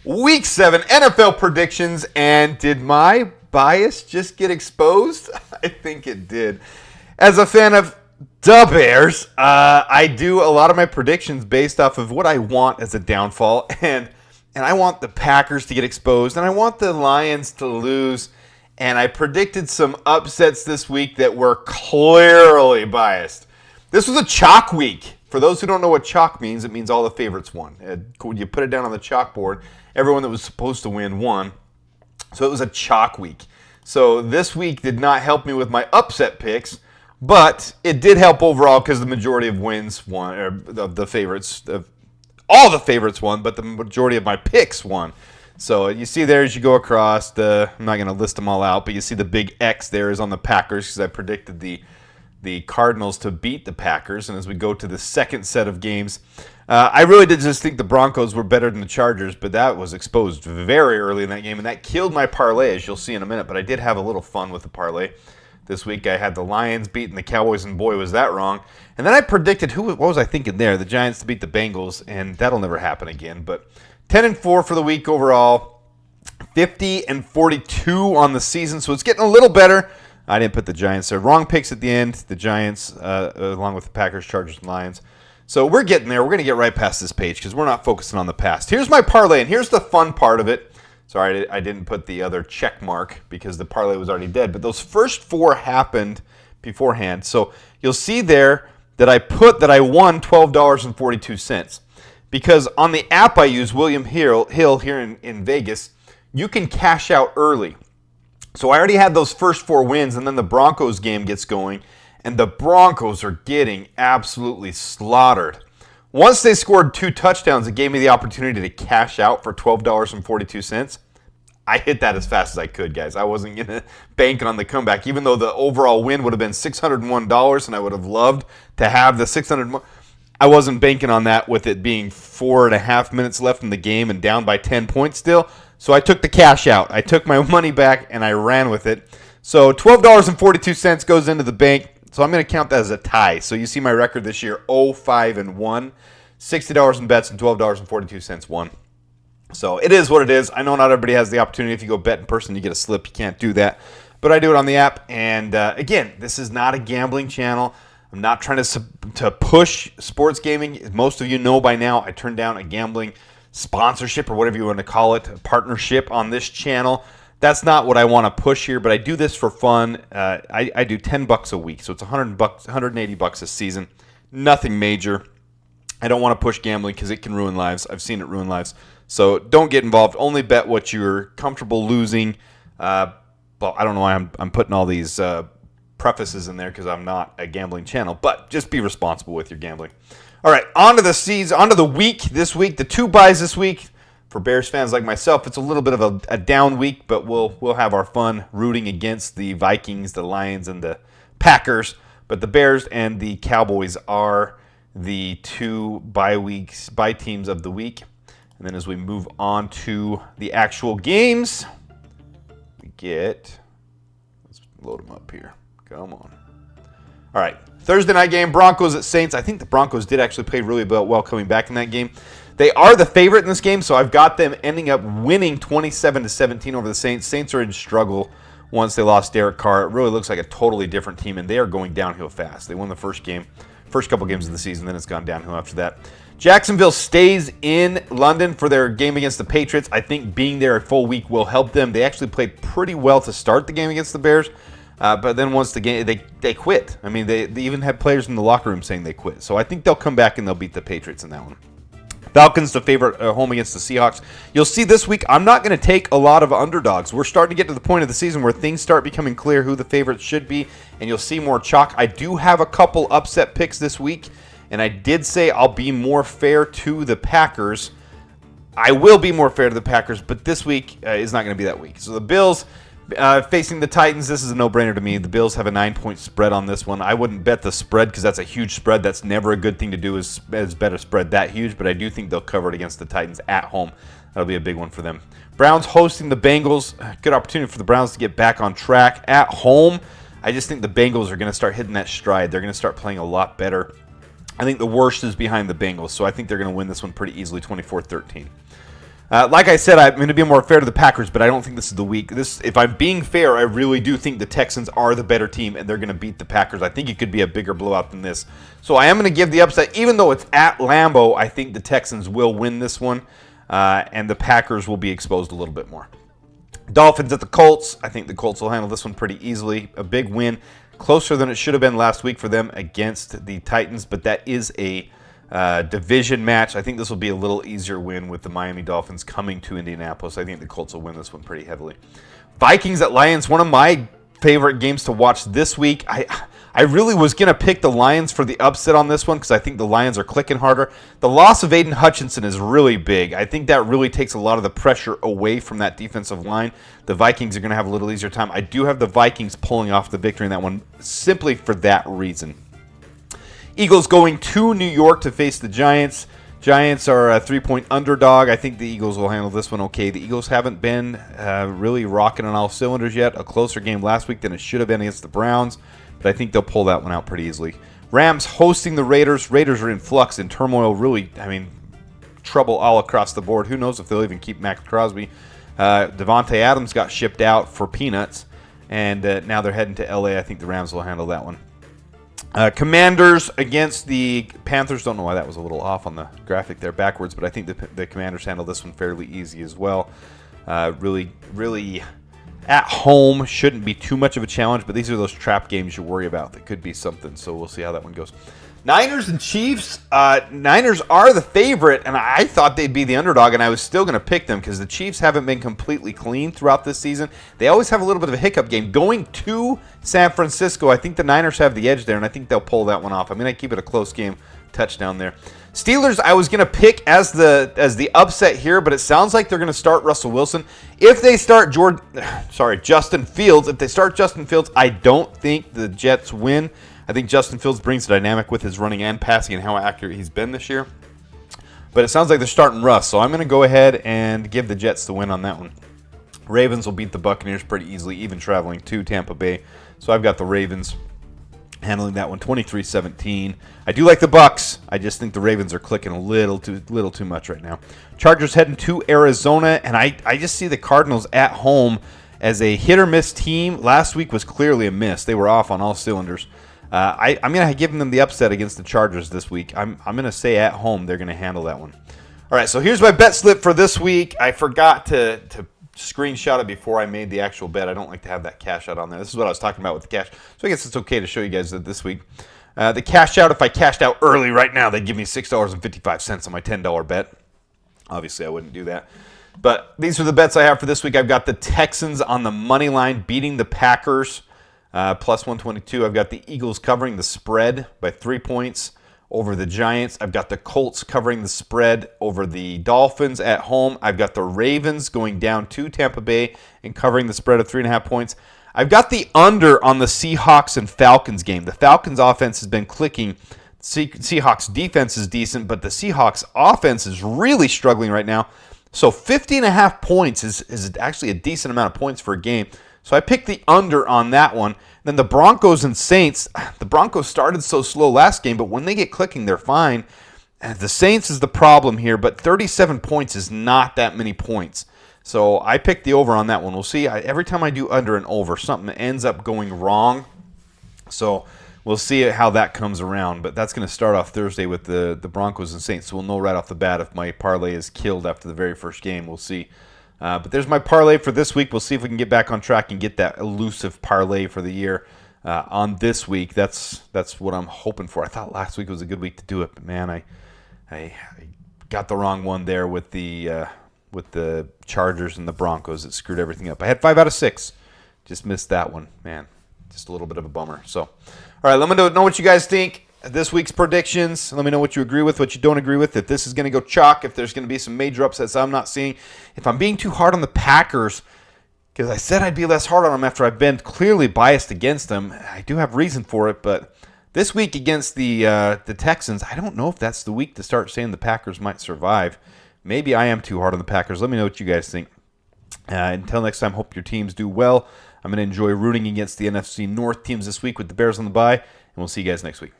Week 7 NFL predictions, and did my bias just get exposed? I think it did. As a fan of the Bears, I do a lot of my predictions based off of what I want as a downfall, and I want the Packers to get exposed, and I want the Lions to lose, and I predicted some upsets this week that were clearly biased. This was a chalk week. For those who don't know what chalk means, it means all the favorites won. When you put it down on the chalkboard, everyone that was supposed to win won. So it was a chalk week. So this week did not help me with my upset picks, but it did help overall because the majority of wins won, or of the favorites, all the favorites won, but the majority of my picks won. So you see there as you go across, I'm not going to list them all out, but you see the big X there is on the Packers because I predicted the Cardinals to beat the Packers. And as we go to the second set of games, I really did just think the Broncos were better than the Chargers, but that was exposed very early in that game, and that killed my parlay, as you'll see in a minute. But I did have a little fun with the parlay. This week I had the Lions beating the Cowboys, and boy, was that wrong. And then I predicted, what was I thinking there? The Giants to beat the Bengals, and that'll never happen again. But 10-4 for the week overall, 50-42 on the season, so it's getting a little better. I didn't put the Giants there. Wrong picks at the end. The Giants, along with the Packers, Chargers, and Lions. So we're getting there. We're going to get right past this page because we're not focusing on the past. Here's my parlay, and here's the fun part of it. Sorry, I didn't put the other check mark because the parlay was already dead. But those first four happened beforehand. So you'll see there that I won $12.42. Because on the app I use, William Hill here in Vegas, you can cash out early. So I already had those first four wins, and then the Broncos game gets going, and the Broncos are getting absolutely slaughtered. Once they scored 2 touchdowns, it gave me the opportunity to cash out for $12.42. I hit that as fast as I could, guys. I wasn't going to bank on the comeback, even though the overall win would have been $601, and I would have loved to have the $601. I wasn't banking on that with it being 4.5 minutes left in the game and down by 10 points still. So I took the cash out. I took my money back, and I ran with it. So $12.42 goes into the bank. So I'm going to count that as a tie. So you see my record this year, 0-5-1. $60 in bets and $12.42 won. So it is what it is. I know not everybody has the opportunity. If you go bet in person, you get a slip. You can't do that. But I do it on the app. And again, this is not a gambling channel. I'm not trying to push sports gaming. As most of you know by now, I turned down a gambling sponsorship or whatever you want to call it, a partnership on this channel. That's not what I want to push here, but I do this for fun. I do $10 a week, so it's $100, $180 a season. Nothing major. I don't want to push gambling because it can ruin lives. I've seen it ruin lives. So don't get involved. Only bet what you're comfortable losing. Well, I don't know why I'm putting all these prefaces in there because I'm not a gambling channel, but just be responsible with your gambling. All right, on to the season, on to the week this week. The 2 buys this week. For Bears fans like myself, it's a little bit of a down week, but we'll have our fun rooting against the Vikings, the Lions, and the Packers. But the Bears and the Cowboys are the 2 bye teams of the week. And then as we move on to the actual games, let's load them up here. Come on. All right, Thursday night game, Broncos at Saints. I think the Broncos did actually play really well coming back in that game. They are the favorite in this game, so I've got them ending up winning 27-17 over the Saints. Saints are in struggle once they lost Derek Carr. It really looks like a totally different team, and they are going downhill fast. They won the first couple games of the season, then it's gone downhill after that. Jacksonville stays in London for their game against the Patriots. I think being there a full week will help them. They actually played pretty well to start the game against the Bears, but then once the game, they quit. I mean, they even had players in the locker room saying they quit. So I think they'll come back and they'll beat the Patriots in that one. Falcons the favorite home against the Seahawks. You'll see this week I'm not going to take a lot of underdogs. We're starting to get to the point of the season where things start becoming clear who the favorites should be, and you'll see more chalk. I do have a couple upset picks this week, and I did say I'll be more fair to the Packers. I will be more fair to the Packers, but this week is not going to be that week. So the Bills facing the Titans, this is a no-brainer to me. The Bills have a 9-point spread on this one. I wouldn't bet the spread because that's a huge spread. That's never a good thing to do is bet a spread that huge, but I do think they'll cover it against the Titans at home. That'll be a big one for them. Browns hosting the Bengals. Good opportunity for the Browns to get back on track at home. I just think the Bengals are going to start hitting that stride. They're going to start playing a lot better. I think the worst is behind the Bengals, so I think they're going to win this one pretty easily, 24-13. Like I said, I'm going to be more fair to the Packers, but I don't think this is the week. If I'm being fair, I really do think the Texans are the better team, and they're going to beat the Packers. I think it could be a bigger blowout than this. So I am going to give the upset. Even though it's at Lambeau, I think the Texans will win this one, and the Packers will be exposed a little bit more. Dolphins at the Colts. I think the Colts will handle this one pretty easily. A big win. Closer than it should have been last week for them against the Titans, but that is a division match. I think this will be a little easier win with the Miami Dolphins coming to Indianapolis. I think the Colts will win this one pretty heavily. Vikings at Lions, one of my favorite games to watch this week. I really was going to pick the Lions for the upset on this one because I think the Lions are clicking harder. The loss of Aiden Hutchinson is really big. I think that really takes a lot of the pressure away from that defensive line. The Vikings are going to have a little easier time. I do have the Vikings pulling off the victory in that one simply for that reason. Eagles going to New York to face the Giants. Giants are a 3-point underdog. I think the Eagles will handle this one okay. The Eagles haven't been really rocking on all cylinders yet. A closer game last week than it should have been against the Browns, but I think they'll pull that one out pretty easily. Rams hosting the Raiders. Raiders are in flux and turmoil, really, trouble all across the board. Who knows if they'll even keep Max Crosby. Devontae Adams got shipped out for peanuts, and now they're heading to L.A. I think the Rams will handle that one. Commanders against the Panthers. Don't know why that was a little off on the graphic there backwards, but I think the Commanders handle this one fairly easy as well. Really at home shouldn't be too much of a challenge, but these are those trap games you worry about that could be something, so we'll see how that one goes. Niners and Chiefs. Niners are the favorite, and I thought they'd be the underdog, and I was still going to pick them because the Chiefs haven't been completely clean throughout this season. They always have a little bit of a hiccup game. Going to San Francisco, I think the Niners have the edge there, and I think they'll pull that one off. I'm going to keep it a close game, touchdown there. Steelers, I was going to pick as the upset here, but it sounds like they're going to start Russell Wilson. If they start Justin Fields, I don't think the Jets win. I think Justin Fields brings the dynamic with his running and passing and how accurate he's been this year. But it sounds like they're starting Russ, so I'm going to go ahead and give the Jets the win on that one. Ravens will beat the Buccaneers pretty easily, even traveling to Tampa Bay. So I've got the Ravens handling that one 23-17. I do like the Bucs. I just think the Ravens are clicking a little too much right now. Chargers heading to Arizona, and I just see the Cardinals at home as a hit-or-miss team. Last week was clearly a miss. They were off on all cylinders. I'm going to give them the upset against the Chargers this week. I'm going to say at home they're going to handle that one. All right, so here's my bet slip for this week. I forgot to screenshot it before I made the actual bet. I don't like to have that cash out on there. This is what I was talking about with the cash. So I guess it's okay to show you guys that this week. The cash out, if I cashed out early right now, they'd give me $6.55 on my $10 bet. Obviously, I wouldn't do that. But these are the bets I have for this week. I've got the Texans on the money line beating the Packers. Plus 122. I've got the Eagles covering the spread by 3 points over the Giants. I've got the Colts covering the spread over the Dolphins at home. I've got the Ravens going down to Tampa Bay and covering the spread of 3.5 points. I've got the under on the Seahawks and Falcons game. The Falcons offense has been clicking. Seahawks defense is decent, but the Seahawks offense is really struggling right now. So 50.5 points is actually a decent amount of points for a game. So I picked the under on that one. Then the Broncos and Saints. The Broncos started so slow last game, but when they get clicking, they're fine. The Saints is the problem here, but 37 points is not that many points. So I picked the over on that one. We'll see. Every time I do under and over, something ends up going wrong. So we'll see how that comes around. But that's going to start off Thursday with the Broncos and Saints. So we'll know right off the bat if my parlay is killed after the very first game. We'll see. But there's my parlay for this week. We'll see if we can get back on track and get that elusive parlay for the year on this week. That's what I'm hoping for. I thought last week was a good week to do it, but man, I got the wrong one there with the Chargers and the Broncos. It screwed everything up. I had 5 out of 6. Just missed that one, man. Just a little bit of a bummer. So, all right, let me know what you guys think. This week's predictions. Let me know what you agree with, what you don't agree with, if this is going to go chalk, if there's going to be some major upsets I'm not seeing. If I'm being too hard on the Packers, because I said I'd be less hard on them after I've been clearly biased against them. I do have reason for it, but this week against the Texans, I don't know if that's the week to start saying the Packers might survive. Maybe I am too hard on the Packers. Let me know what you guys think. Until next time, hope your teams do well. I'm going to enjoy rooting against the NFC North teams this week with the Bears on the bye, and we'll see you guys next week.